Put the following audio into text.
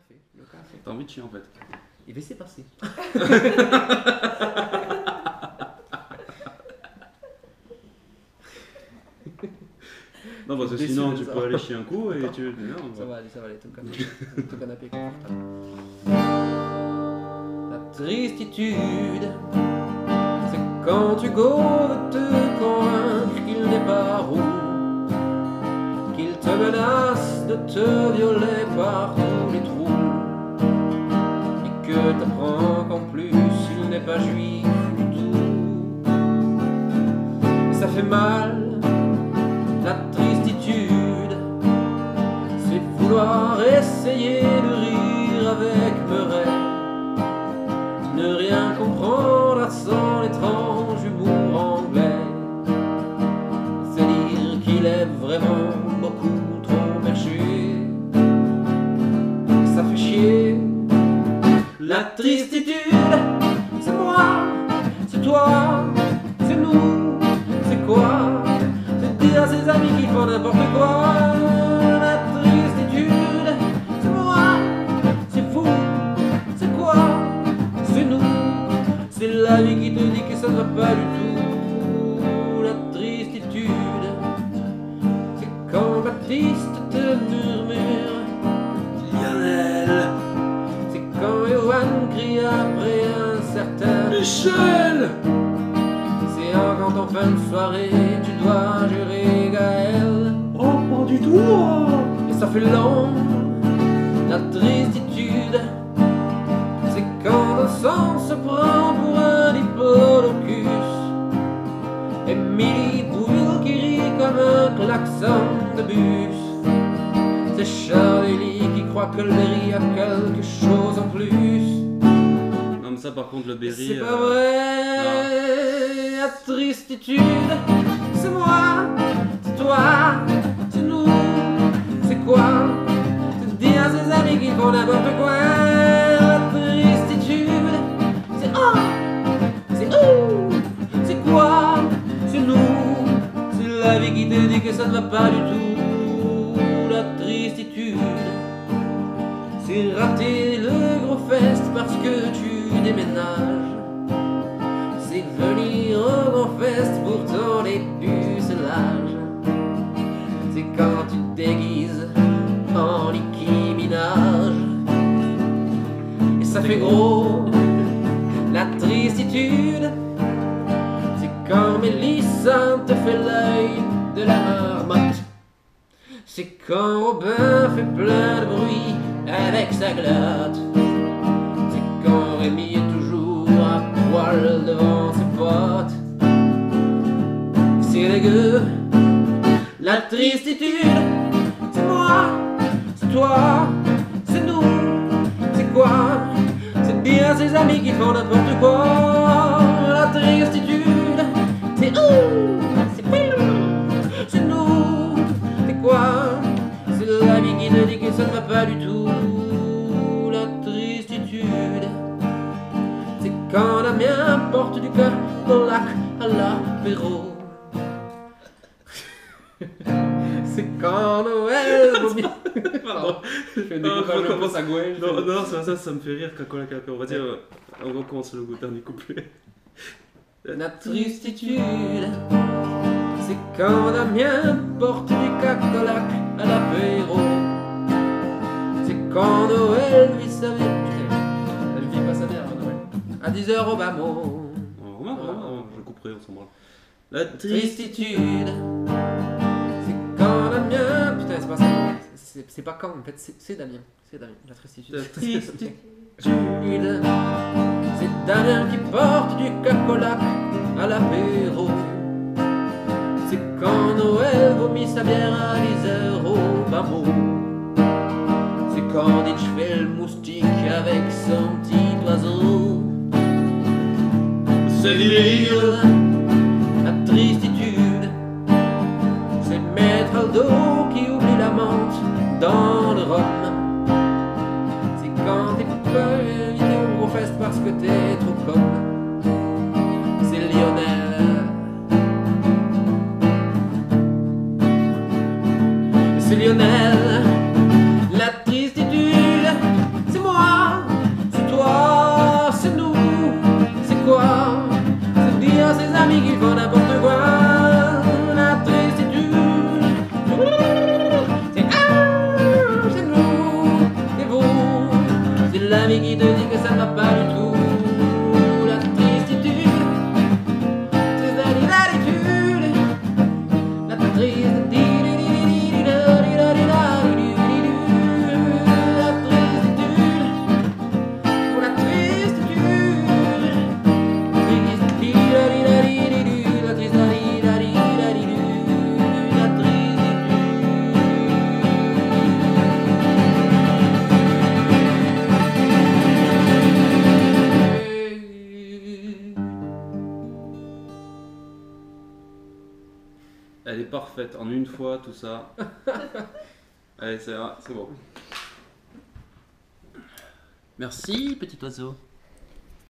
café. Le café. T'as envie de chier en fait. Il va s'y passer. Non, parce que Déçu sinon de tu ça. peux aller chier un coup et tu. Non, Ça bah. va aller, ton canapé. Ton canapé confortable. La tristitude, c'est quand Hugo veut te convaincre qu'il n'est pas roux, qu'il te menace de te violer par tous les trous, et que t'apprends qu'en plus il n'est pas juif du tout. Et ça fait mal, la tristitude, c'est vouloir essayer de rire avec Murray, ne rien comprendre à son étrange humour anglais. C'est dire qu'il est vraiment beaucoup trop perché. Ça fait chier. La tristitude, c'est moi, c'est toi, c'est nous, c'est quoi? C'est dire à ses amis qu'ils font n'importe quoi. La tristitude, c'est moi, c'est vous, c'est quoi? C'est nous, c'est la vie qui te dit que ça ne va pas du tout. La tristitude, c'est quand Baptiste te murmure Lionel, c'est quand Johan crie après un certain Michel! c'est quand en fin de soirée tu dois jurer Gaël. Oh, pas du tout! Et ça fait long, la tristitude, c'est quand le sang se prend pour un diplodocus. Émilie Bouville qui rit comme un klaxon de bus. C'est Charlie qui croit que le Berry a quelque chose en plus. Non, mais ça par contre, le Berry. C'est pas vrai, la tristitude, c'est moi, c'est toi, c'est nous, c'est quoi? C'est dire à ses amis qu'ils font n'importe quoi. La tristitude, c'est c'est où, c'est quoi? C'est nous, c'est la vie qui te dit que ça ne va pas du tout. La tristitude, c'est rater le gros fest parce que tu déménages. C'est venir au grand fest pour ton dépucelage. C'est quand tu te déguises en Nicki Minaj. Et ça fait gros, la tristitude. C'est quand Mélissa te fait l'œil de la marmotte. C'est quand Robin fait plein de bruit avec sa glotte. C'est quand Rémi est toujours à poil devant ses potes. C'est dégueu, la tristitude, c'est moi, c'est toi, c'est nous, c'est quoi? C'est dire à ses amis qui font n'importe quoi. La tristitude, c'est où, c'est nous, c'est quoi? C'est la vie qui te dit que ça ne va pas du tout. La tristitude, c'est quand Damien porte du cognac à l'apéro. C'est quand Noël vomit. Pardon, je fais un découpage un peu sagouin. Non, non, ça me fait rire quand on l'a capé. On va dire, on recommence le dernier couplet. La tristitude, c'est quand Damien porte du cacolac à l'apéro. C'est quand Noël vit sa vie. Putain, elle vit pas sa mère, Noël. À 10h au bas-mot. Je couperai, on s'en branle. La Tristitude, c'est quand Damien. Putain, c'est pas ça. C'est pas quand, en fait, c'est Damien. C'est Damien, la tristitude. La tristitude. C'est Damien qui porte du cacolac à l'apéro. C'est quand Noël vomit sa bière à 10h au bas-mot. C'est quand Ditch fait le moustique avec son petit oiseau. C'est l'île, la tristitude. C'est Maître Aldo qui oublie la menthe dans le rhum. C'est quand t'es pas invité au fest parce que t'es trop con. C'est Lionel. C'est Lionel. La tristitude, ami qui te dit que ça ne va pas du tout. La tristitude, c'est la latitude. La tristitude. Elle est parfaite, en une fois, tout ça. Allez, c'est bon. Merci, petit oiseau.